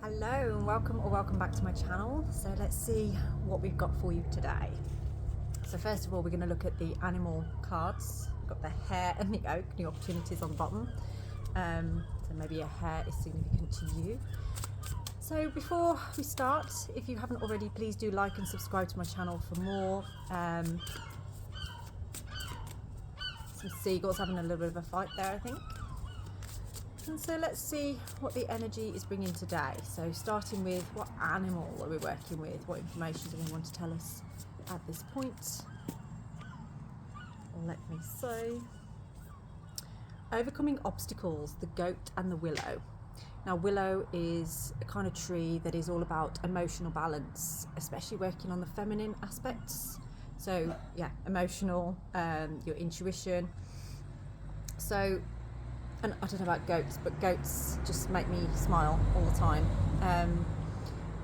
Hello and welcome back to my channel. So let's see what we've got for you today. So first of all, we're going to look at the animal cards. We've got the hare and the oak, new opportunities on the bottom. So maybe a hare is significant to you. So before we start, if you haven't already, please do like and subscribe to my channel for more. Some seagulls having a little bit of a fight there, I think. And so let's see what the energy is bringing today. So starting with, what animal are we working with? What information do we want to tell us at this point? Let me see. Overcoming obstacles, the goat and the willow. Now willow is a kind of tree that is all about emotional balance, especially working on the feminine aspects. So yeah, emotional, your intuition. So, and I don't know about goats, but goats just make me smile all the time.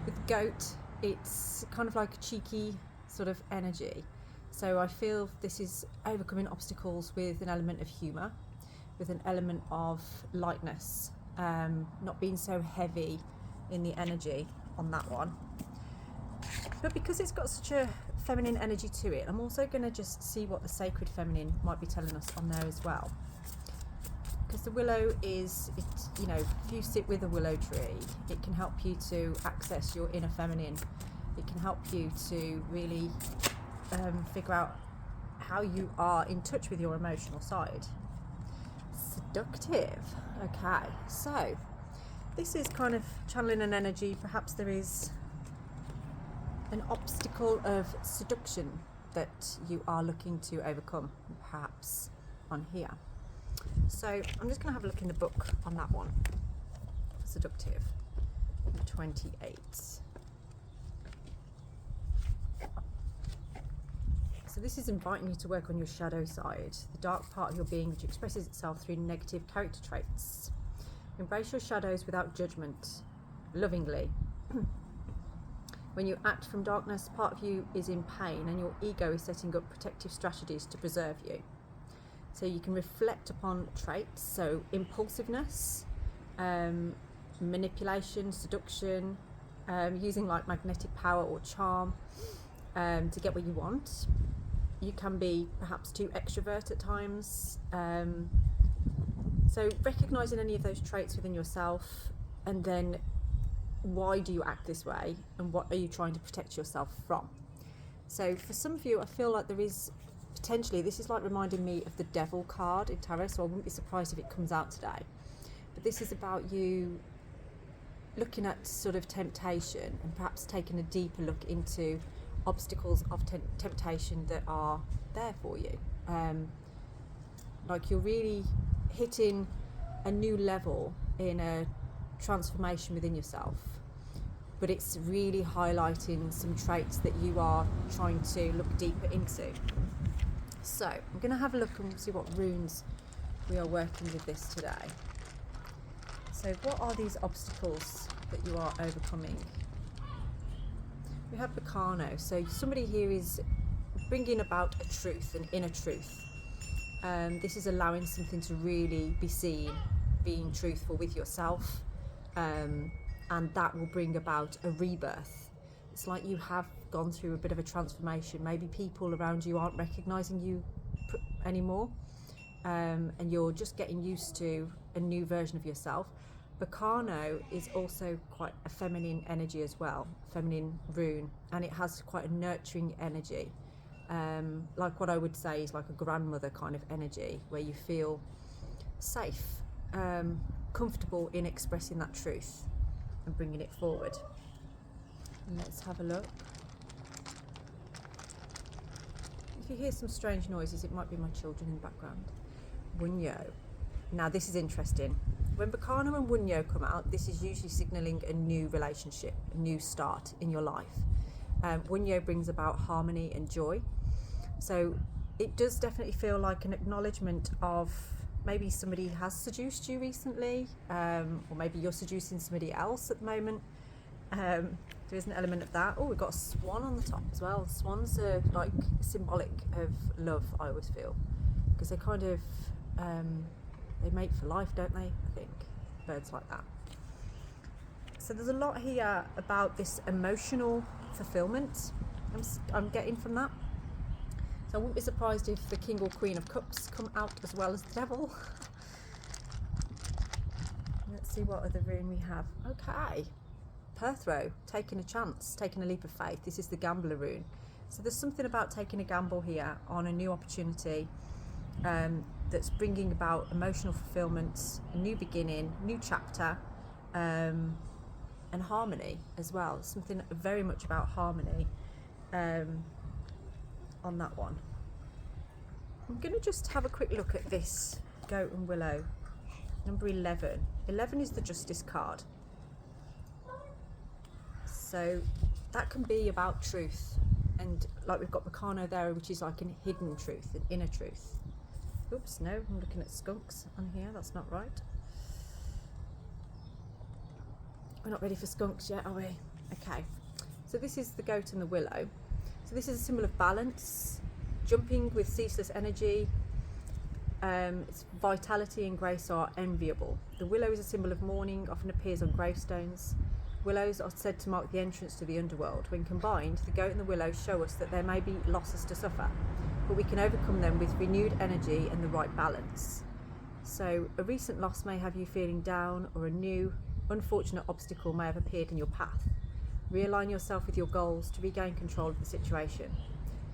With goat, it's kind of like a cheeky sort of energy. So I feel this is overcoming obstacles with an element of humour, with an element of lightness, not being so heavy in the energy on that one. But because it's got such a feminine energy to it, I'm also going to just see what the sacred feminine might be telling us on there as well. Because the willow is, you know, if you sit with a willow tree, it can help you to access your inner feminine. It can help you to really figure out how you are in touch with your emotional side. Seductive. Okay, so this is kind of channeling an energy. Perhaps there is an obstacle of seduction that you are looking to overcome, perhaps on here. So I'm just going to have a look in the book on that one. Seductive, 28. So this is inviting you to work on your shadow side, the dark part of your being which expresses itself through negative character traits. Embrace your shadows without judgment, lovingly. When you act from darkness, part of you is in pain and your ego is setting up protective strategies to preserve you. So you can reflect upon traits, so impulsiveness, manipulation, seduction, using like magnetic power or charm to get what you want. You can be perhaps too extrovert at times. So recognising any of those traits within yourself, and then why do you act this way and what are you trying to protect yourself from? So for some of you, I feel like there is potentially, this is like reminding me of the devil card in tarot, so I wouldn't be surprised if it comes out today. But this is about you looking at sort of temptation and perhaps taking a deeper look into obstacles of temptation that are there for you. Like you're really hitting a new level in a transformation within yourself, but it's really highlighting some traits that you are trying to look deeper into. So I'm going to have a look and see what runes we are working with this today. So what are these obstacles that you are overcoming? We have Bacano. So somebody here is bringing about a truth, an inner truth. This is allowing something to really be seen, being truthful with yourself, and that will bring about a rebirth. It's like you have gone through a bit of a transformation. Maybe people around you aren't recognizing you anymore, and you're just getting used to a new version of yourself. Bacano is also quite a feminine energy as well, feminine rune, and it has quite a nurturing energy, like what I would say is like a grandmother kind of energy, where you feel safe, comfortable in expressing that truth and bringing it forward. Let's have a look. If you hear some strange noises, it might be my children in the background. Wunyo. Now this is interesting. When Bacano and Wunyo come out, this is usually signalling a new relationship, a new start in your life. Wunyo brings about harmony and joy. So it does definitely feel like an acknowledgement of maybe somebody has seduced you recently, or maybe you're seducing somebody else at the moment. There is an element of that. Oh, we've got a swan on the top as well. Swans are like symbolic of love, I always feel, because they kind of they mate for life, don't they? I think birds like that. So there's a lot here about this emotional fulfillment I'm getting from that. So I wouldn't be surprised if the King or Queen of Cups come out as well as the Devil. Let's see what other rune we have. Okay, Perthrow, taking a chance, taking a leap of faith. This is the Gambler rune. So there's something about taking a gamble here on a new opportunity that's bringing about emotional fulfillment, a new beginning, new chapter, and harmony as well. Something very much about harmony on that one. I'm going to just have a quick look at this Goat and Willow. Number 11. 11 is the Justice card. So that can be about truth. And like we've got Meccano there, which is like a hidden truth, an inner truth. Oops, no, I'm looking at skunks on here. That's not right. We're not ready for skunks yet, are we? Okay. So this is the Goat and the Willow. So this is a symbol of balance, jumping with ceaseless energy. Its vitality and grace are enviable. The willow is a symbol of mourning, often appears on gravestones. Willows are said to mark the entrance to the underworld. When combined, the goat and the willow show us that there may be losses to suffer, but we can overcome them with renewed energy and the right balance. So a recent loss may have you feeling down, or a new, unfortunate obstacle may have appeared in your path. Realign yourself with your goals to regain control of the situation.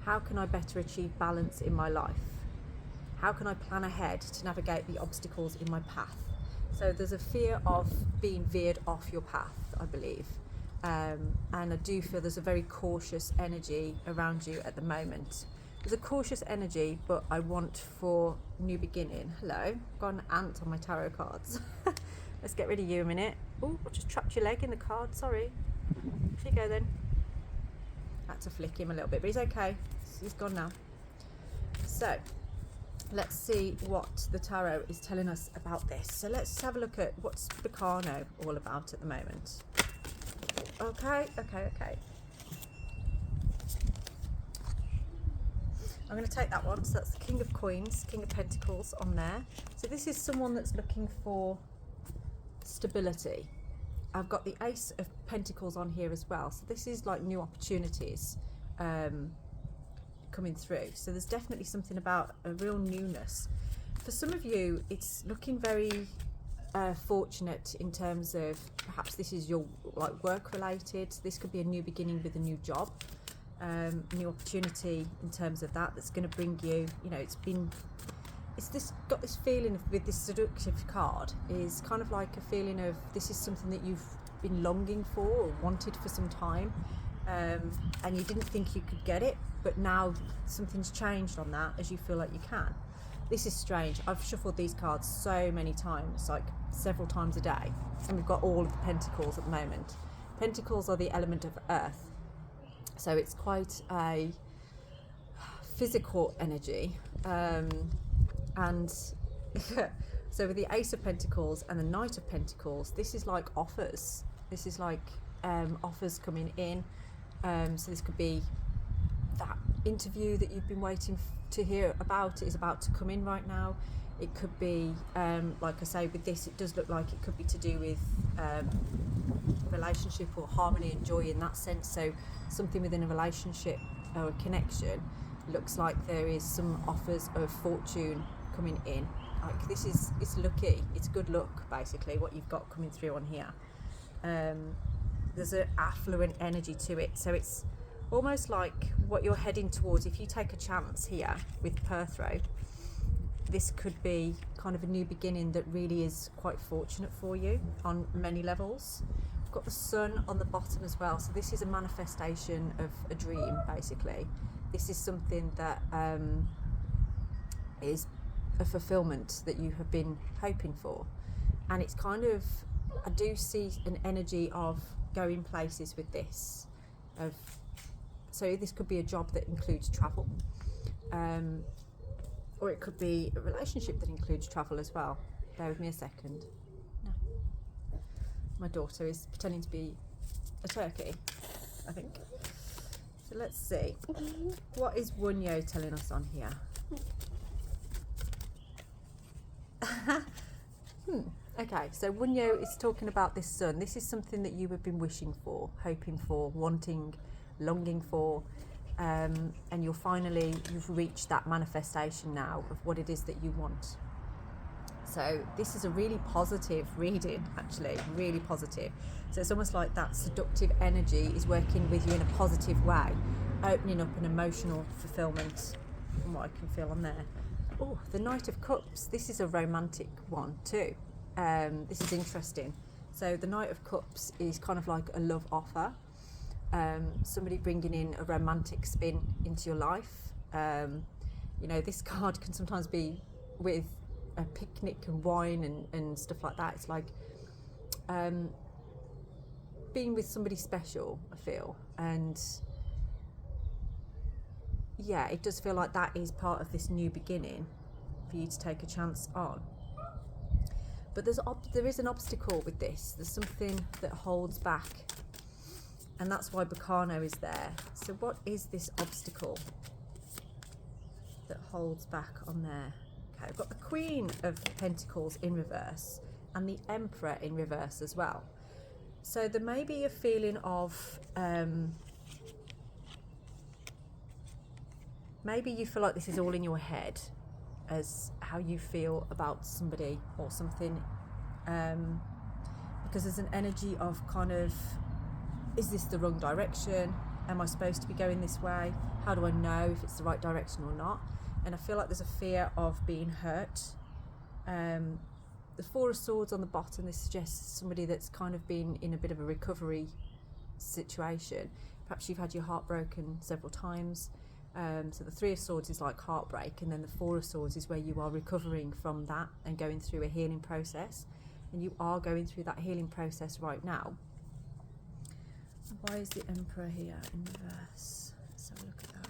How can I better achieve balance in my life? How can I plan ahead to navigate the obstacles in my path? So there's a fear of being veered off your path, I believe. And I do feel there's a very cautious energy around you at the moment. There's a cautious energy, but I want for new beginning. Hello, I've got an ant on my tarot cards. Let's get rid of you a minute. Oh, I just trapped your leg in the card, sorry. Here you go then. Had to flick him a little bit, but he's okay. He's gone now. So let's see what the tarot is telling us about this. So let's have a look at what's Meccano all about at the moment. Okay. I'm going to take that one. So that's the King of Coins, King of Pentacles on there. So this is someone that's looking for stability. I've got the Ace of Pentacles on here as well. So this is like new opportunities coming through. So there's definitely something about a real newness. For some of you, it's looking very fortunate in terms of perhaps this is your like work related. This could be a new beginning with a new job, new opportunity in terms of that's going to bring you, you know, got this feeling of, with this seductive card, is kind of like a feeling of this is something that you've been longing for or wanted for some time, and you didn't think you could get it, but now something's changed on that as you feel like you can. This is strange. I've shuffled these cards so many times, like several times a day, and we've got all of the Pentacles at the moment. Pentacles are the element of earth, so it's quite a physical energy, and so with the Ace of Pentacles and the Knight of Pentacles, this is like offers. This is like offers coming in. So this could be that interview that you've been waiting to hear about. It is about to come in right now. It could be, like I say, with this, it does look like it could be to do with relationship or harmony and joy in that sense. So something within a relationship or a connection, looks like there is some offers of fortune coming in. Like this is, it's lucky, it's good luck basically what you've got coming through on here. There's an affluent energy to it, so it's almost like what you're heading towards. If you take a chance here with Perthrow, this could be kind of a new beginning that really is quite fortunate for you on many levels. We've got the Sun on the bottom as well, so this is a manifestation of a dream basically. This is something that is a fulfillment that you have been hoping for, and it's kind of, I do see an energy of going places with this, so this could be a job that includes travel, or it could be a relationship that includes travel as well. Bear with me a second. No. My daughter is pretending to be a turkey, I think. So let's see. What is Wunyo telling us on here? Okay, so Wunyo is talking about this sun. This is something that you have been wishing for, hoping for, wanting, longing for, and you've reached that manifestation now of what it is that you want. So this is a really positive reading, actually, really positive. So it's almost like that seductive energy is working with you in a positive way, opening up an emotional fulfillment from what I can feel on there. Oh, the Knight of Cups. This is a romantic one too. This is interesting. So the Knight of Cups is kind of like a love offer. Somebody bringing in a romantic spin into your life. This card can sometimes be with a picnic and wine and stuff like that. It's like being with somebody special, I feel. And yeah, it does feel like that is part of this new beginning for you to take a chance on. But there is an obstacle with this. There's something that holds back, and that's why Bacano is there. So what is this obstacle that holds back on there? Okay, I've got the Queen of Pentacles in reverse and the Emperor in reverse as well. So there may be a feeling of maybe you feel like this is all in your head as how you feel about somebody or something, because there's an energy of kind of, is this the wrong direction? Am I supposed to be going this way? How do I know if it's the right direction or not? And I feel like there's a fear of being hurt. The Four of Swords on the bottom, this suggests somebody that's kind of been in a bit of a recovery situation. Perhaps you've had your heart broken several times. So the Three of Swords is like heartbreak, and then the Four of Swords is where you are recovering from that and going through a healing process. And you are going through that healing process right now. Why is the Emperor here in reverse? Let's have a look at that.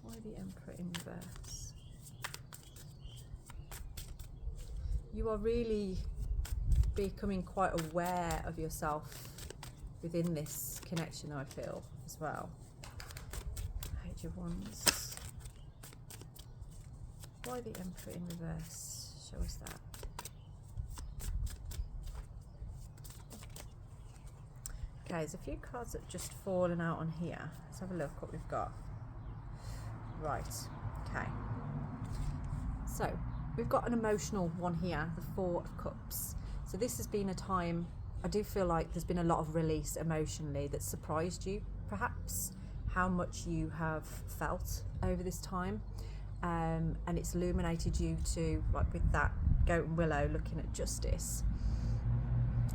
Why the Emperor in reverse? You are really becoming quite aware of yourself within this connection, I feel, as well. Page of Wands. Why the Emperor in reverse? Show us that. Okay, there's a few cards that have just fallen out on here. Let's have a look what we've got. Right, okay. So, we've got an emotional one here, the Four of Cups. So this has been a time, I do feel like there's been a lot of release emotionally that surprised you, perhaps, how much you have felt over this time. And it's illuminated you to, like with that Goat and Willow looking at justice.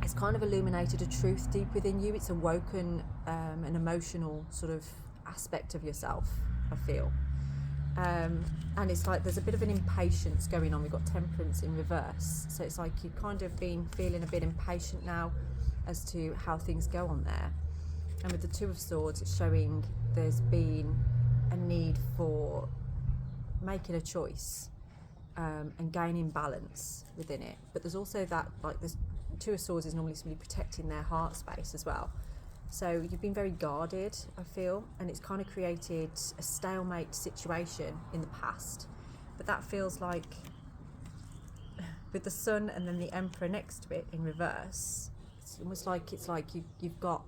It's kind of illuminated a truth deep within you. It's awoken an emotional sort of aspect of yourself, I feel. And it's like there's a bit of an impatience going on. We've got Temperance in reverse. So it's like you've kind of been feeling a bit impatient now as to how things go on there. And with the Two of Swords, it's showing there's been a need for making a choice and gaining balance within it. But there's also that, like this Two of Swords is normally somebody protecting their heart space as well. So you've been very guarded, I feel, and it's kind of created a stalemate situation in the past. But that feels like, with the Sun and then the Emperor next to it in reverse, it's almost like you've got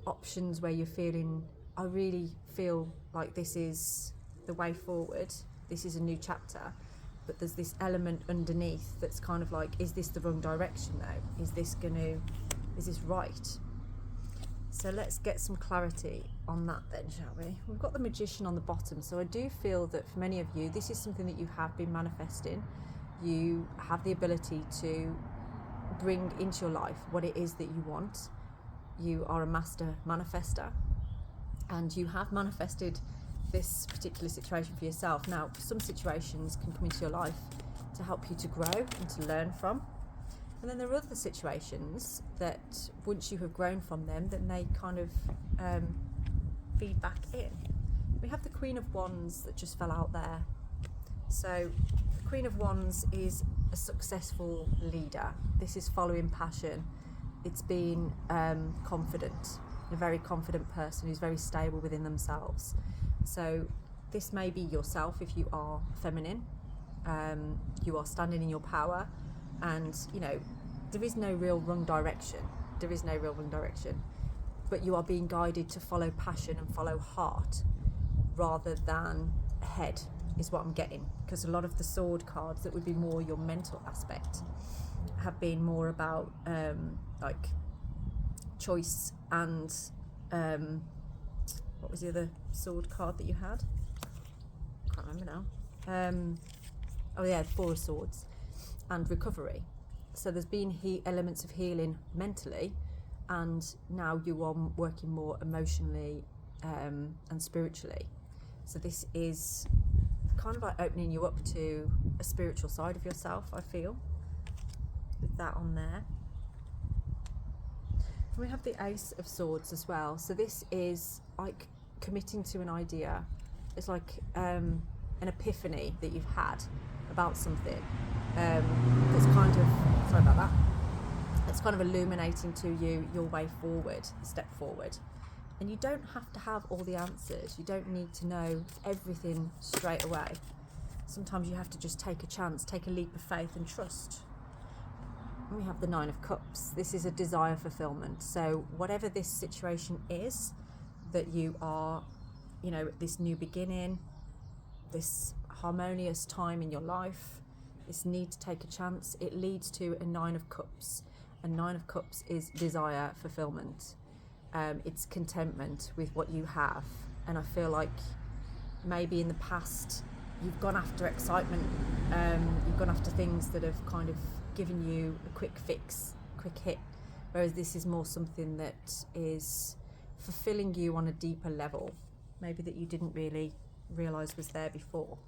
options where you're feeling, I really feel like this is the way forward, this is a new chapter. But there's this element underneath that's kind of like, is this the wrong direction though? Is this right? So let's get some clarity on that then, shall we? We've got the Magician on the bottom. So I do feel that for many of you, this is something that you have been manifesting. You have the ability to bring into your life what it is that you want. You are a master manifester, and you have manifested this particular situation for yourself. Now, some situations can come into your life to help you to grow and to learn from. And then there are other situations that once you have grown from them, then they kind of feed back in. We have the Queen of Wands that just fell out there. So the Queen of Wands is a successful leader. This is following passion. It's being confident, a very confident person who's very stable within themselves. So this may be yourself if you are feminine. You are standing in your power. And, you know, there is no real wrong direction. There is no real wrong direction. But you are being guided to follow passion and follow heart rather than head, is what I'm getting. Because a lot of the sword cards that would be more your mental aspect have been more about like choice and what was the other sword card that you had? I can't remember now. Oh yeah, Four of Swords and recovery. So there's been elements of healing mentally, and now you are working more emotionally and spiritually. So this is kind of like opening you up to a spiritual side of yourself, I feel, with that on there. And we have the Ace of Swords as well. So this is like committing to an idea. It's like an epiphany that you've had about something that's kind of, sorry about that, it's kind of illuminating to you your way forward, step forward. And you don't have to have all the answers. You don't need to know everything straight away. Sometimes you have to just take a chance, take a leap of faith and trust. And we have the Nine of Cups. This is a desire fulfillment. So whatever this situation is that you are, you know, this new beginning, this harmonious time in your life, this need to take a chance, it leads to a Nine of Cups. And Nine of Cups is desire fulfillment. It's contentment with what you have. And I feel like maybe in the past you've gone after excitement, you've gone after things that have kind of given you a quick fix, quick hit, whereas this is more something that is fulfilling you on a deeper level, maybe that you didn't really realise was there before.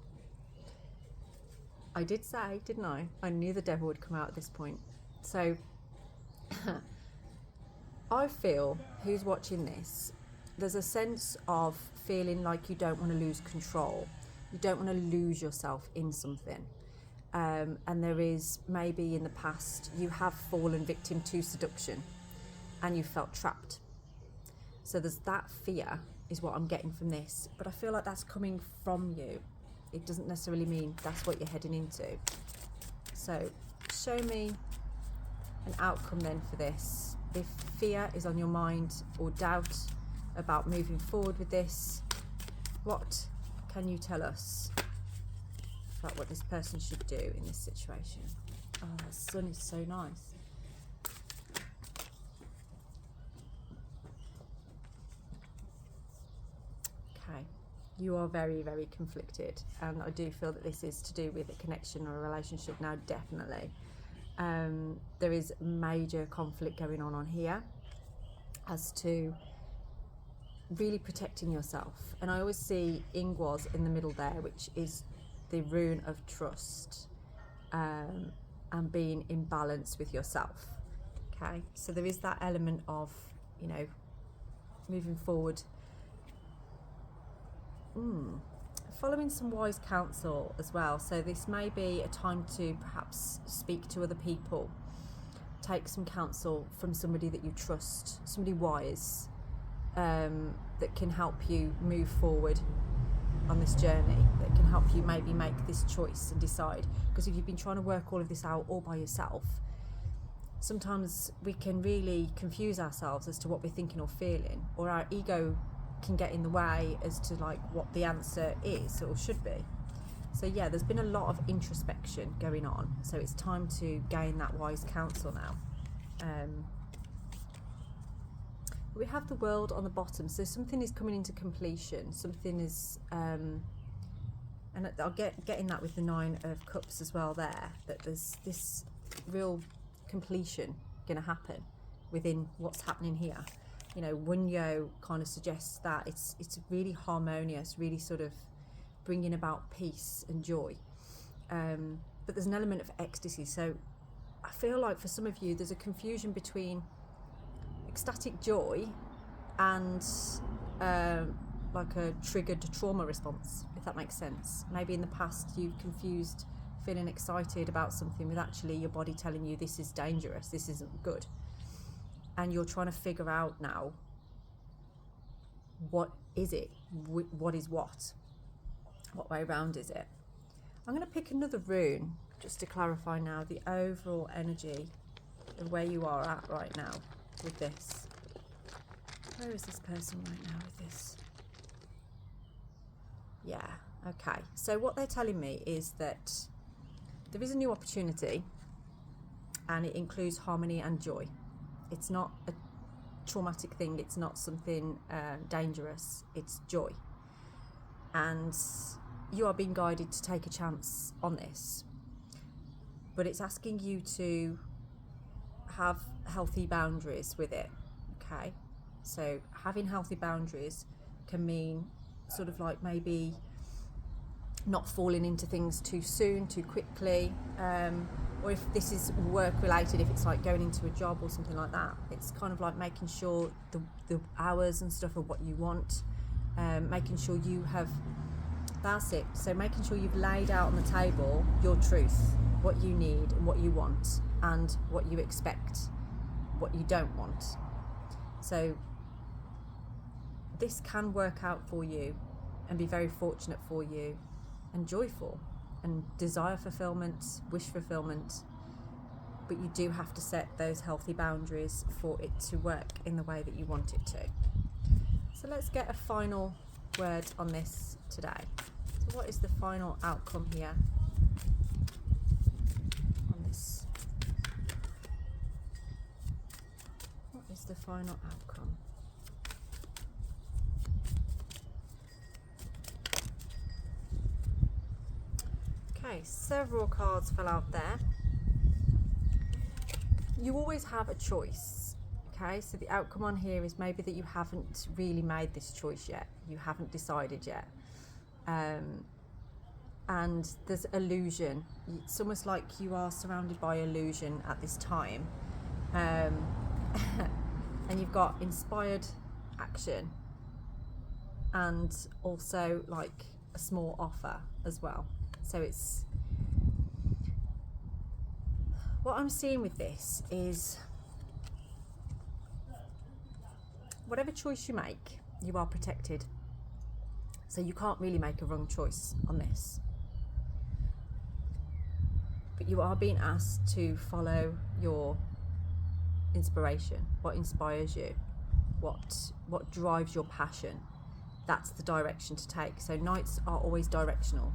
I did say, didn't I? I knew the devil would come out at this point. So I feel, who's watching this, there's a sense of feeling like you don't want to lose control. You don't want to lose yourself in something. And there is maybe in the past you have fallen victim to seduction and you felt trapped. So there's that fear is what I'm getting from this. But I feel like that's coming from you. It doesn't necessarily mean that's what you're heading into. So show me an outcome then for this. If fear is on your mind or doubt about moving forward with this, what can you tell us about what this person should do in this situation? Oh, the sun is so nice. Okay, you are very, very conflicted, and I do feel that this is to do with a connection or a relationship now, definitely. There is major conflict going on here as to really protecting yourself. And I always see Ingwas in the middle there, which is the rune of trust, and being in balance with yourself. Okay, so there is that element of, you know, moving forward, following some wise counsel as well. So this may be a time to perhaps speak to other people, take some counsel from somebody that you trust, somebody wise, that can help you move forward on this journey, that can help you maybe make this choice and decide. Because if you've been trying to work all of this out all by yourself, sometimes we can really confuse ourselves as to what we're thinking or feeling, or our ego can get in the way as to like what the answer is or should be. So yeah, there's been a lot of introspection going on, so it's time to gain that wise counsel now. We have the World on the bottom, so something is coming into completion, something is and I'll get in that with the Nine of Cups as well there, that there's this real completion going to happen within what's happening here. You know, Wunyo kind of suggests that it's really harmonious, really sort of bringing about peace and joy. But there's an element of ecstasy. So I feel like for some of you, there's a confusion between ecstatic joy and like a triggered trauma response, if that makes sense. Maybe in the past you've confused feeling excited about something with actually your body telling you this is dangerous, this isn't good. And you're trying to figure out now, what is it? What is what? What way around is it? I'm going to pick another rune just to clarify now, the overall energy of where you are at right now with this. Where is this person right now with this? Yeah, okay. So what they're telling me is that there is a new opportunity, and it includes harmony and joy. It's not a traumatic thing. It's not something dangerous. It's joy. And you are being guided to take a chance on this. But it's asking you to have healthy boundaries with it, okay? So having healthy boundaries can mean sort of like maybe not falling into things too soon, too quickly, or if this is work related, if it's like going into a job or something like that, it's kind of like making sure the hours and stuff are what you want, making sure you have, that's it. So making sure you've laid out on the table your truth, what you need and what you want, and what you expect, what you don't want. So this can work out for you and be very fortunate for you and joyful and desire fulfillment, wish fulfillment, but you do have to set those healthy boundaries for it to work in the way that you want it to. So let's get a final word on this today. So what is the final outcome here on this? What is the final outcome? Okay, several cards fell out there. You always have a choice, okay? So the outcome on here is maybe that you haven't really made this choice yet. You haven't decided yet. And there's illusion. It's almost like you are surrounded by illusion at this time. And you've got inspired action and also like a small offer as well. So it's, what I'm seeing with this is whatever choice you make, you are protected. So you can't really make a wrong choice on this. But you are being asked to follow your inspiration, what inspires you, what drives your passion. That's the direction to take. So nights are always directional.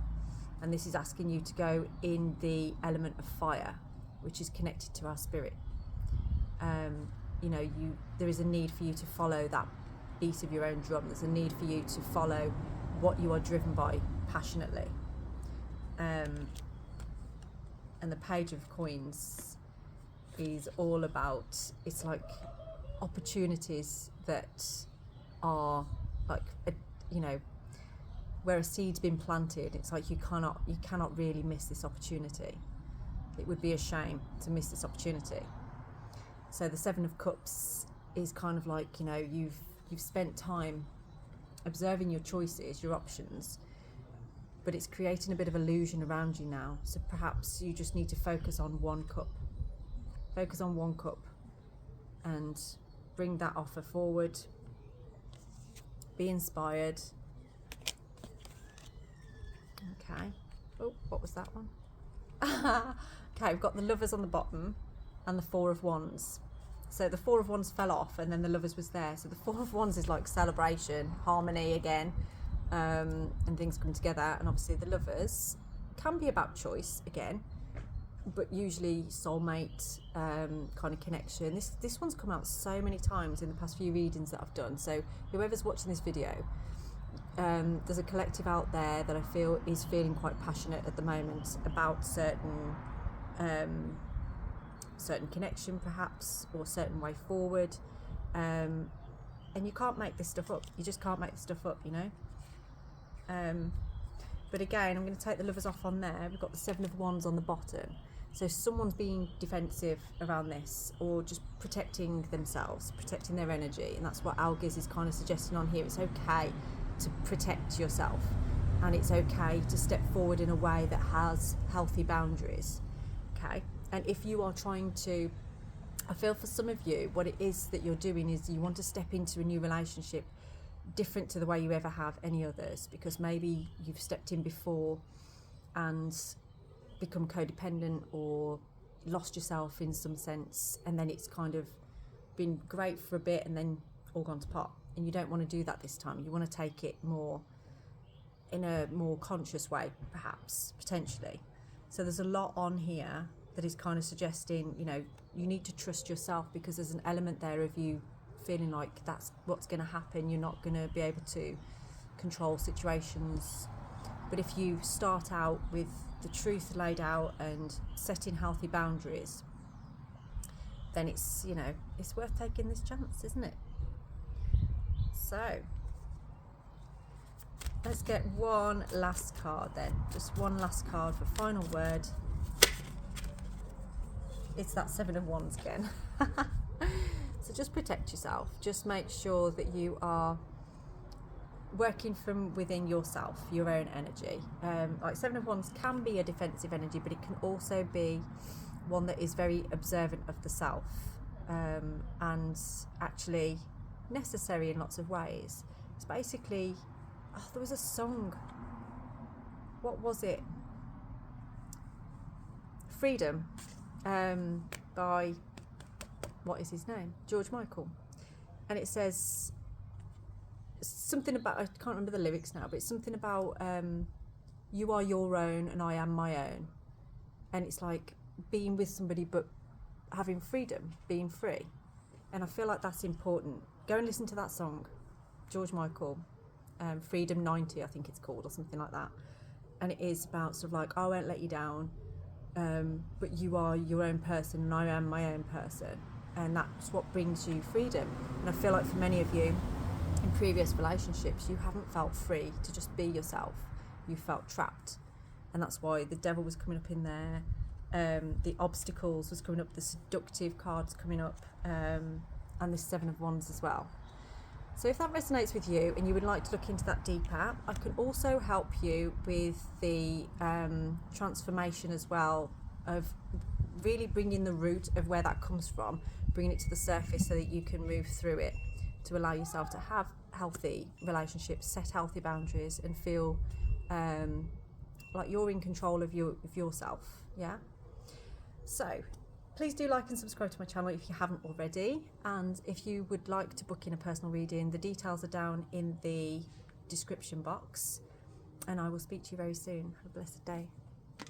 And this is asking you to go in the element of fire, which is connected to our spirit. There is a need for you to follow that beat of your own drum. There's a need for you to follow what you are driven by passionately. And the Page of Coins is all about, it's like opportunities that are like, where a seed's been planted. It's like you cannot really miss this opportunity. It would be a shame to miss this opportunity. So the Seven of Cups is kind of like, you've spent time observing your choices, your options, but it's creating a bit of illusion around you now. So perhaps you just need to focus on one cup. Focus on one cup and bring that offer forward. Be inspired. Okay. Oh, what was that one? Okay, we've got the Lovers on the bottom and the Four of Wands. So the Four of Wands fell off and then the Lovers was there. So the Four of Wands is like celebration, harmony again, and things coming together. And obviously the Lovers can be about choice again, but usually soulmate kind of connection. This one's come out so many times in the past few readings that I've done. So whoever's watching this video, there's a collective out there that I feel is feeling quite passionate at the moment about certain connection perhaps, or certain way forward, and you can't make this stuff up. You just can't make this stuff up, but again, I'm going to take the Lovers off on there. We've got the Seven of Wands on the bottom. So someone's being defensive around this, or just protecting themselves, protecting their energy, and that's what Algiz is kind of suggesting on here. It's okay to protect yourself, and it's okay to step forward in a way that has healthy boundaries, okay? And if you are trying to, I feel for some of you, what it is that you're doing is you want to step into a new relationship different to the way you ever have any others, because maybe you've stepped in before and become codependent or lost yourself in some sense, and then it's kind of been great for a bit and then all gone to pot. And you don't want to do that this time. You want to take it more in a more conscious way, perhaps, potentially. So there's a lot on here that is kind of suggesting, you know, you need to trust yourself, because there's an element there of you feeling like that's what's going to happen. You're not going to be able to control situations. But if you start out with the truth laid out and setting healthy boundaries, then it's, you know, it's worth taking this chance, isn't it? So let's get one last card then. Just one last card for final word. It's that Seven of Wands again. So just protect yourself. Just make sure that you are working from within yourself, your own energy. Like Seven of Wands can be a defensive energy, but it can also be one that is very observant of the self, and actually necessary in lots of ways. It's basically, there was a song, what was it? Freedom, by, what is his name? George Michael. And it says something about, I can't remember the lyrics now, but it's something about you are your own and I am my own. And it's like being with somebody but having freedom, being free. And I feel like that's important. Go and listen to that song, George Michael, Freedom 90 I think it's called, or something like that. And it is about sort of like, I won't let you down, but you are your own person and I am my own person. And that's what brings you freedom. And I feel like for many of you in previous relationships, you haven't felt free to just be yourself. You felt trapped. And that's why the devil was coming up in there. The obstacles was coming up, the seductive cards coming up, and the Seven of Wands as well. So if that resonates with you and you would like to look into that deeper, I can also help you with the transformation as well, of really bringing the root of where that comes from, bringing it to the surface so that you can move through it to allow yourself to have healthy relationships, set healthy boundaries, and feel like you're in control of yourself. Yeah. So please do like and subscribe to my channel if you haven't already. And if you would like to book in a personal reading, the details are down in the description box. And I will speak to you very soon. Have a blessed day.